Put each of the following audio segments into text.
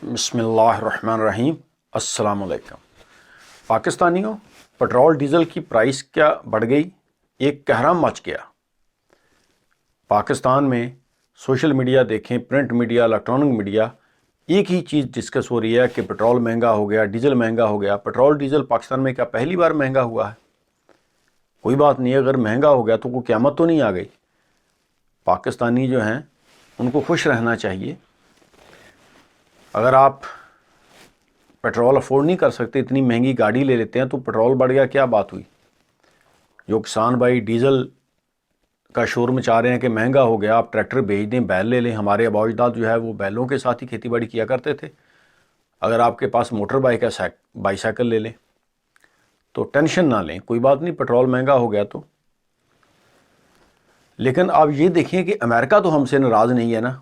بسم اللہ الرحمن الرحیم۔ السلام علیکم۔ پاکستانیوں، پٹرول ڈیزل کی پرائس کیا بڑھ گئی، ایک کہرام مچ گیا۔ پاکستان میں سوشل میڈیا دیکھیں، پرنٹ میڈیا، الیکٹرانک میڈیا، ایک ہی چیز ڈسکس ہو رہی ہے کہ پٹرول مہنگا ہو گیا، ڈیزل مہنگا ہو گیا۔ پٹرول ڈیزل پاکستان میں کیا پہلی بار مہنگا ہوا ہے؟ کوئی بات نہیں، اگر مہنگا ہو گیا تو کوئی قیامت تو نہیں آ گئی۔ پاکستانی جو ہیں ان کو خوش رہنا چاہیے۔ اگر آپ پیٹرول افورڈ نہیں کر سکتے، اتنی مہنگی گاڑی لے لیتے ہیں تو پٹرول بڑھ گیا، کیا بات ہوئی؟ جو کسان بھائی ڈیزل کا شور مچا رہے ہیں کہ مہنگا ہو گیا، آپ ٹریکٹر بھیج دیں، بیل لے لیں۔ ہمارے آباء و اجداد جو ہے وہ بیلوں کے ساتھ ہی کھیتی باڑی کیا کرتے تھے۔ اگر آپ کے پاس موٹر بائک ہے، بائی سائیکل لے لیں، تو ٹینشن نہ لیں، کوئی بات نہیں، پٹرول مہنگا ہو گیا تو۔ لیکن آپ یہ دیکھیں کہ امریکہ تو ہم سے ناراض نہیں ہے نا۔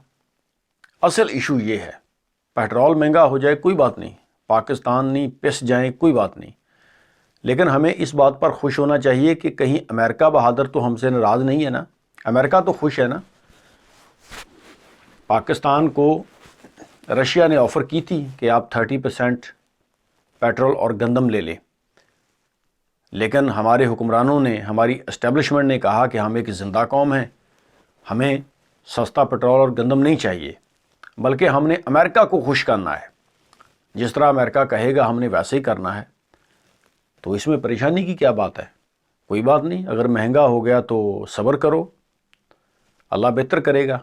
اصل ایشو یہ ہے، پیٹرول مہنگا ہو جائے کوئی بات نہیں، پاکستان نہیں پس جائیں کوئی بات نہیں، لیکن ہمیں اس بات پر خوش ہونا چاہیے کہ کہیں امریکہ بہادر تو ہم سے ناراض نہیں ہے نا۔ امریکہ تو خوش ہے نا۔ پاکستان کو رشیا نے آفر کی تھی کہ آپ 30% پیٹرول اور گندم لے لیں، لیکن ہمارے حکمرانوں نے، ہماری اسٹیبلشمنٹ نے کہا کہ ہم ایک زندہ قوم ہیں، ہمیں سستا پیٹرول اور گندم نہیں چاہیے، بلکہ ہم نے امریکہ کو خوش کرنا ہے۔ جس طرح امریکہ کہے گا ہم نے ویسے ہی کرنا ہے۔ تو اس میں پریشانی کی کیا بات ہے؟ کوئی بات نہیں، اگر مہنگا ہو گیا تو صبر کرو، اللہ بہتر کرے گا،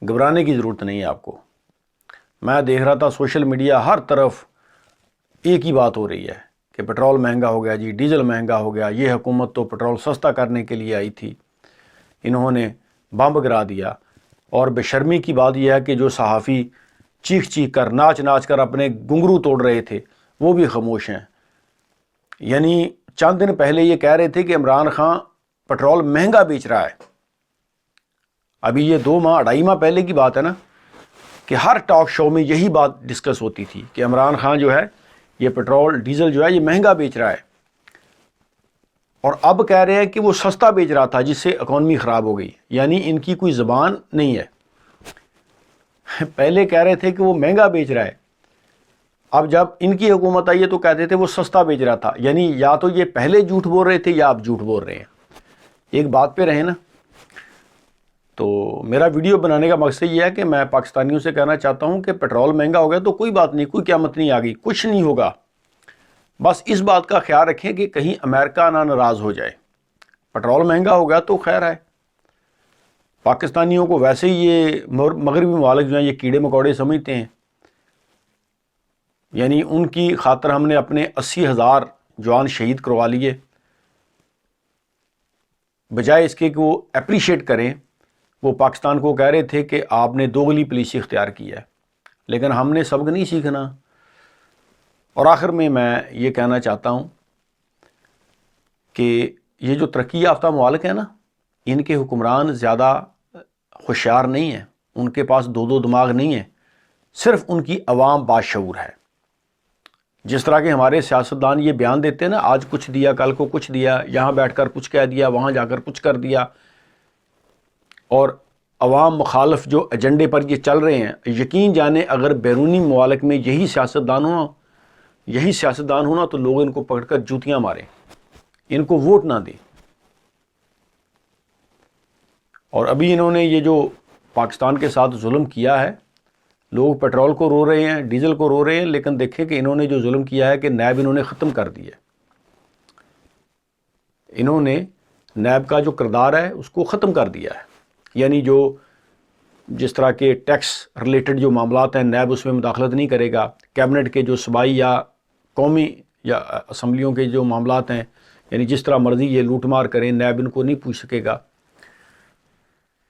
گھبرانے کی ضرورت نہیں ہے آپ کو۔ میں دیکھ رہا تھا سوشل میڈیا ہر طرف ایک ہی بات ہو رہی ہے کہ پٹرول مہنگا ہو گیا جی، ڈیزل مہنگا ہو گیا، یہ حکومت تو پٹرول سستا کرنے کے لیے آئی تھی، انہوں نے بمب گرا دیا۔ اور بے شرمی کی بات یہ ہے کہ جو صحافی چیخ چیخ کر، ناچ ناچ کر اپنے گھنگرو توڑ رہے تھے، وہ بھی خاموش ہیں۔ یعنی چند دن پہلے یہ کہہ رہے تھے کہ عمران خان پٹرول مہنگا بیچ رہا ہے۔ ابھی یہ 2 ماہ 2.5 ماہ پہلے کی بات ہے نا کہ ہر ٹاک شو میں یہی بات ڈسکس ہوتی تھی کہ عمران خان جو ہے یہ پٹرول ڈیزل جو ہے یہ مہنگا بیچ رہا ہے، اور اب کہہ رہے ہیں کہ وہ سستا بیچ رہا تھا جس سے اکانومی خراب ہو گئی۔ یعنی ان کی کوئی زبان نہیں ہے۔ پہلے کہہ رہے تھے کہ وہ مہنگا بیچ رہا ہے، اب جب ان کی حکومت آئی ہے تو کہتے تھے وہ سستا بیچ رہا تھا۔ یعنی یا تو یہ پہلے جھوٹ بول رہے تھے یا آپ جھوٹ بول رہے ہیں، ایک بات پہ رہے نا۔ تو میرا ویڈیو بنانے کا مقصد یہ ہے کہ میں پاکستانیوں سے کہنا چاہتا ہوں کہ پیٹرول مہنگا ہو گیا تو کوئی بات نہیں، کوئی قیامت نہیں آ گئی، کچھ نہیں ہوگا۔ بس اس بات کا خیال رکھیں کہ کہیں امریکہ نہ ناراض ہو جائے۔ پیٹرول مہنگا ہو گیا تو خیر ہے، پاکستانیوں کو ویسے ہی یہ مغربی ممالک جو ہیں یہ کیڑے مکوڑے سمجھتے ہیں۔ یعنی ان کی خاطر ہم نے اپنے 80,000 جوان شہید کروا لیے، بجائے اس کے کہ وہ اپریشیٹ کریں۔ وہ پاکستان کو کہہ رہے تھے کہ آپ نے دوغلی پالیسی اختیار کی ہے، لیکن ہم نے سبق نہیں سیکھنا۔ اور آخر میں یہ کہنا چاہتا ہوں کہ یہ جو ترقی یافتہ ممالک ہیں نا، ان کے حکمران زیادہ ہوشیار نہیں ہیں، ان کے پاس 2 دماغ نہیں ہیں، صرف ان کی عوام باشعور ہے۔ جس طرح کے ہمارے سیاستدان یہ بیان دیتے ہیں نا، آج کچھ دیا، کل کو کچھ دیا، یہاں بیٹھ کر کچھ کہہ دیا، وہاں جا کر کچھ کر دیا، اور عوام مخالف جو ایجنڈے پر یہ چل رہے ہیں، یقین جانیں اگر بیرونی ممالک میں یہی سیاستدان ہونا تو لوگ ان کو پکڑ کر جوتیاں ماریں، ان کو ووٹ نہ دیں۔ اور ابھی انہوں نے یہ جو پاکستان کے ساتھ ظلم کیا ہے، لوگ پیٹرول کو رو رہے ہیں، ڈیزل کو رو رہے ہیں، لیکن دیکھیں کہ انہوں نے جو ظلم کیا ہے کہ نیب انہوں نے ختم کر دی ہے۔ انہوں نے نیب کا جو کردار ہے اس کو ختم کر دیا ہے۔ یعنی جس طرح کے ٹیکس ریلیٹڈ جو معاملات ہیں، نیب اس میں مداخلت نہیں کرے گا۔ کیبنٹ کے جو صوبائی یا قومی یا اسمبلیوں کے جو معاملات ہیں، یعنی جس طرح مرضی یہ لوٹ مار کریں، نیب ان کو نہیں پوچھ سکے گا۔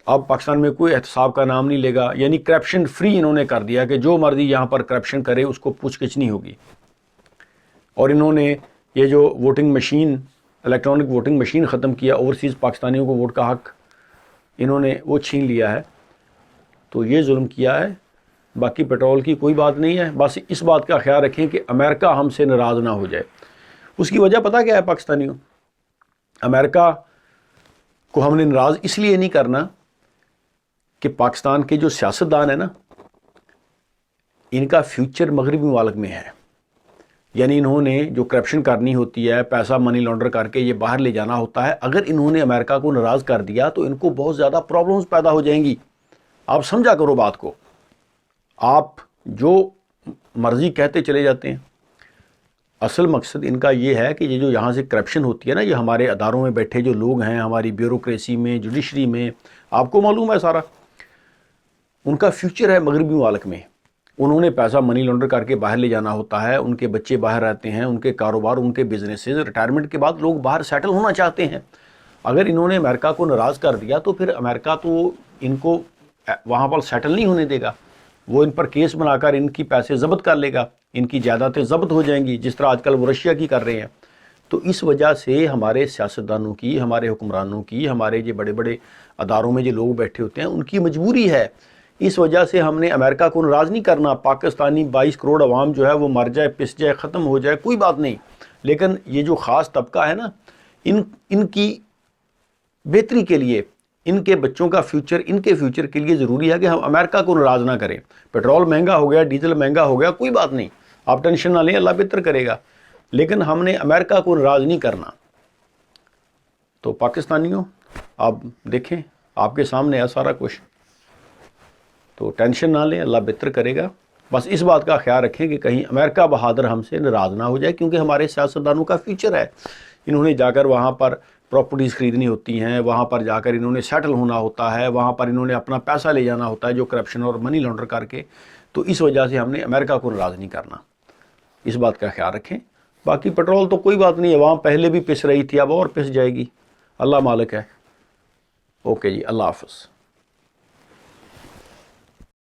اب پاکستان میں کوئی احتساب کا نام نہیں لے گا، یعنی کرپشن فری انہوں نے کر دیا کہ جو مرضی یہاں پر کرپشن کرے اس کو پوچھ گچھ نہیں ہوگی۔ اور انہوں نے یہ جو voting machine, electronic voting machine ختم کیا، اوورسیز پاکستانیوں کو ووٹ کا حق انہوں نے وہ چھین لیا ہے، تو یہ ظلم کیا ہے۔ باقی پیٹرول کی کوئی بات نہیں ہے، بس اس بات کا خیال رکھیں کہ امریکہ ہم سے ناراض نہ ہو جائے۔ اس کی وجہ پتہ کیا ہے پاکستانیوں؟ امریکہ کو ہم نے ناراض اس لیے نہیں کرنا کہ پاکستان کے جو سیاستدان ہیں نا، ان کا فیوچر مغربی ممالک میں ہے، یعنی انہوں نے جو کرپشن کرنی ہوتی ہے، پیسہ منی لانڈر کر کے یہ باہر لے جانا ہوتا ہے، اگر انہوں نے امریکہ کو ناراض کر دیا تو ان کو بہت زیادہ پرابلمز پیدا ہو جائیں گی۔ آپ سمجھا کرو بات کو، آپ جو مرضی کہتے چلے جاتے ہیں، اصل مقصد ان کا یہ ہے کہ یہ جو یہاں سے کرپشن ہوتی ہے نا، یہ ہمارے اداروں میں بیٹھے جو لوگ ہیں، ہماری بیوروکریسی میں، جوڈیشری میں، آپ کو معلوم ہے سارا، ان کا فیوچر ہے مغربی ممالک میں۔ انہوں نے پیسہ منی لانڈر کر کے باہر لے جانا ہوتا ہے، ان کے بچے باہر رہتے ہیں، ان کے کاروبار، ان کے بزنسز، ریٹائرمنٹ کے بعد لوگ باہر سیٹل ہونا چاہتے ہیں۔ اگر انہوں نے امریکہ کو ناراض کر دیا تو پھر امریکہ تو ان کو وہاں پر سیٹل نہیں ہونے دے گا، وہ ان پر کیس بنا کر ان کی پیسے ضبط کر لے گا، ان کی جائیدادیں ضبط ہو جائیں گی، جس طرح آج کل وہ رشیا کی کر رہے ہیں۔ تو اس وجہ سے ہمارے سیاستدانوں کی، ہمارے حکمرانوں کی، ہمارے جو بڑے بڑے اداروں میں جو لوگ بیٹھے ہوتے ہیں، ان کی مجبوری ہے۔ اس وجہ سے ہم نے امریکہ کو ناراض نہیں کرنا، پاکستانی 22 کروڑ عوام جو ہے وہ مر جائے، پس جائے، ختم ہو جائے، کوئی بات نہیں، لیکن یہ جو خاص طبقہ ہے نا، ان کی بہتری کے لیے، ان کے بچوں کا فیوچر، ان کے فیوچر کے لیے ضروری ہے کہ ہم امریکہ کو ناراض نہ کریں۔ پیٹرول مہنگا ہو گیا، ڈیزل مہنگا ہو گیا، کوئی بات نہیں، آپ ٹینشن نہ لیں، اللہ بہتر کرے گا، لیکن ہم نے امریکہ کو ناراض نہیں کرنا۔ تو پاکستانیوں، آپ دیکھیں، آپ کے سامنے ہے سارا کچھ، تو ٹینشن نہ لیں، اللہ بہتر کرے گا۔ بس اس بات کا خیال رکھیں کہ کہیں امریکہ بہادر ہم سے ناراض نہ ہو جائے، کیونکہ ہمارے سیاستدانوں کا فیوچر ہے۔ انہوں نے جا کر وہاں پر پراپرٹیز خریدنی ہوتی ہیں، وہاں پر جا کر انہوں نے سیٹل ہونا ہوتا ہے، وہاں پر انہوں نے اپنا پیسہ لے جانا ہوتا ہے جو کرپشن اور منی لانڈر کر کے۔ تو اس وجہ سے ہم نے امریکہ کو ناراض نہیں کرنا، اس بات کا خیال رکھیں۔ باقی پیٹرول تو کوئی بات نہیں ہے، وہاں پہلے بھی پس رہی تھی، اب اور پس جائے گی، اللہ مالک ہے۔ اوکے جی، اللہ حافظ۔